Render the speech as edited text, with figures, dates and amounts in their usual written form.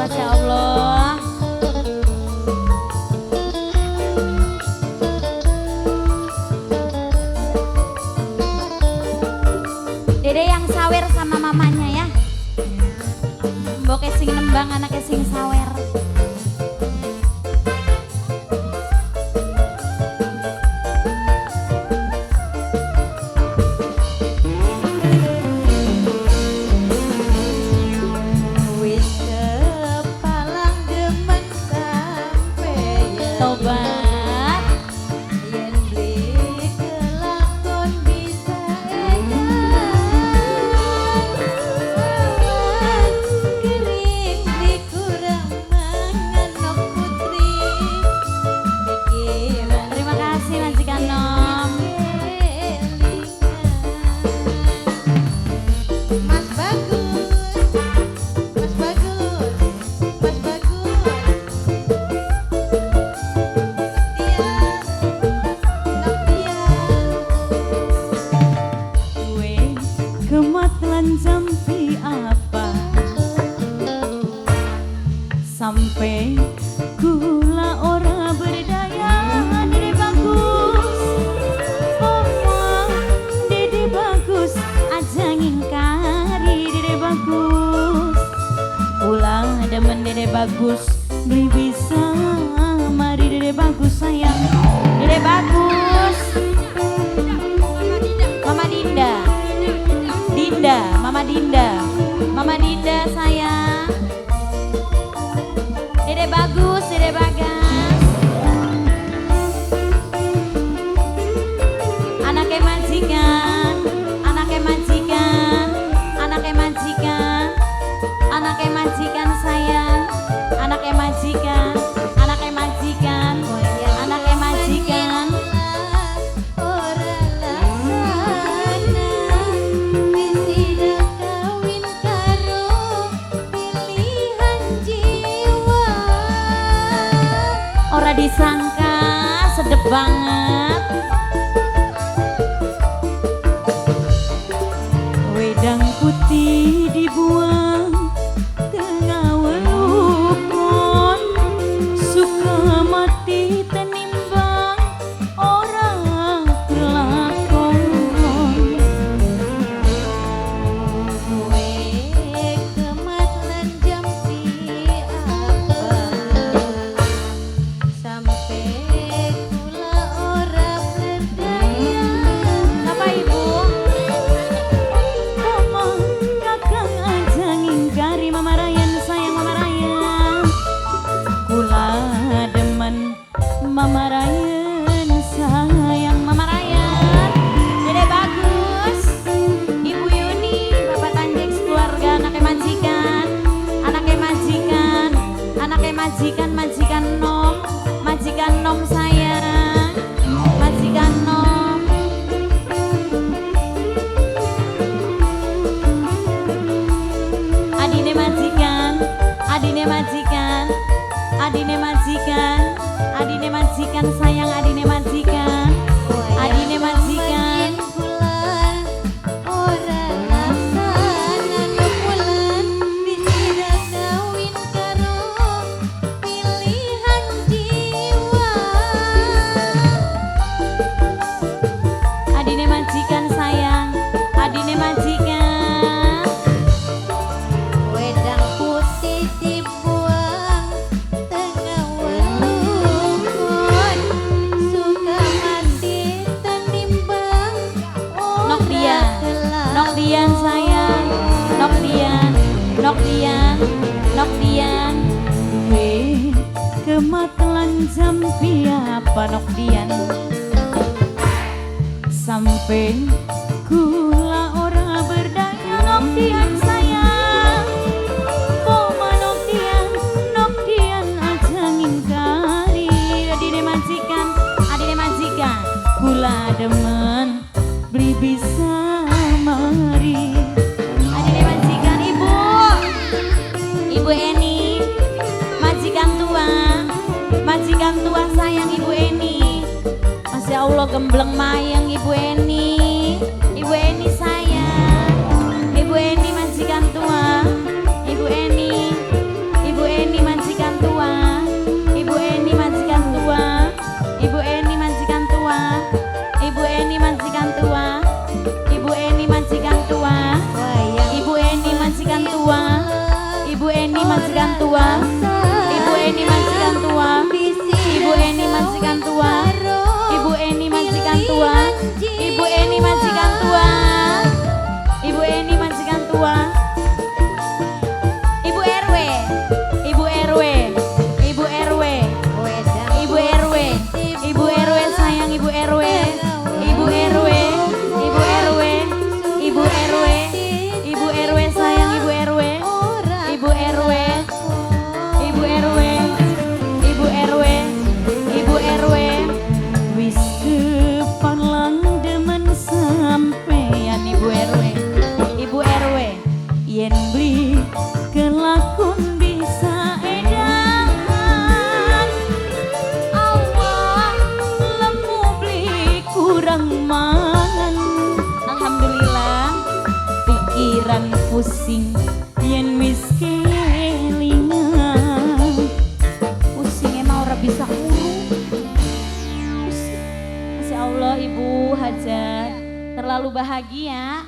Masya Allah. Dede yang sawer sama mamanya ya. Mbok sing nembang anaknya sing sawer. Sampai apa sampai kula ora berdaya. Dede bagus omong dede bagus aja ngingkari. Dede bagus kula demen dede bagus beli bisa mari. Dede bagus sayang. Dede bagus Mama Dinda, Dinda, Mama Dinda, Mama Dinda sayang. Dede bagus, Dede bagas. Anaknya majikan, anaknya majikan, anaknya majikan, anaknya majikan sayang. Anaknya majikan, anaknya majikan, anaknya majikan. Ora disangka sedep banget. Wedang putih dibuang tengah welukon, suka mati tenimbang orang kelakon. Kue kemat lan jampi apa sampai kula ora berdaya. Apa ibu? Ngomong kakang aja ngingkari. Mama Rayan sayang, Mama Rayan. Kula demen Mama Rayan sayang, Mama Rayan. Dede bagus Ibu Yuni, Bapak Tanjeng keluarga. Anaknya majikan, anaknya majikan, anaknya majikan, majikan nom, majikan nom sayang, majikan nom. Adine majikan, adine majikan, adine majikan, adine majikan sayang, adine majikan, adine majikan. Adine majikan sayang, adine majikan. Wedang putih dibuang tengah welukon, suka mati tenimbang Nok Dian, Nok Dian sayang, Nok Dian, Nok Dian, Nok Dian. Kematelan jampi apa Nok Dian sampai kula ora berdaya. Nok Dian sayang, koma Nok Dian, Nok Dian aja ngingkari. Adine majikan, adine majikan, kula demen beli bisa mari. Adine majikan ibu, Ibu Eni, majikan tua, majikan tua sayang Ibu Eni. Masya Allah gembleng mayang Ibu Eni, Ibu Eni sayang, Ibu Eni majikan tua, Ibu Eni, Ibu Eni. Eni majikan tua, Ibu Eni majikan tua, Ibu Eni majikan tua, Ibu Eni majikan tua, Ibu Eni majikan tua, Ibu Eni majikan tua, Ibu Eni majikan tua, Ibu Eni majikan tua, Ibu RW, Ibu RW, Ibu RW, Ibu RW, Ibu RW sayang Ibu RW, Ibu RW, Ibu RW, Ibu RW, Ibu RW sayang Ibu RW, Ibu RW, Ibu RW, Ibu RW, Ibu RW, Wis kepalang demen sampeyan Ibu RW, Ibu RW, yen beli kelakon bisa edan awak lemu beli kurang mangan alhamdulillah. pikiran pusing yen wis kelingan Pusing emang ora bisa urung. Masya Allah Ibu Hajat terlalu bahagia.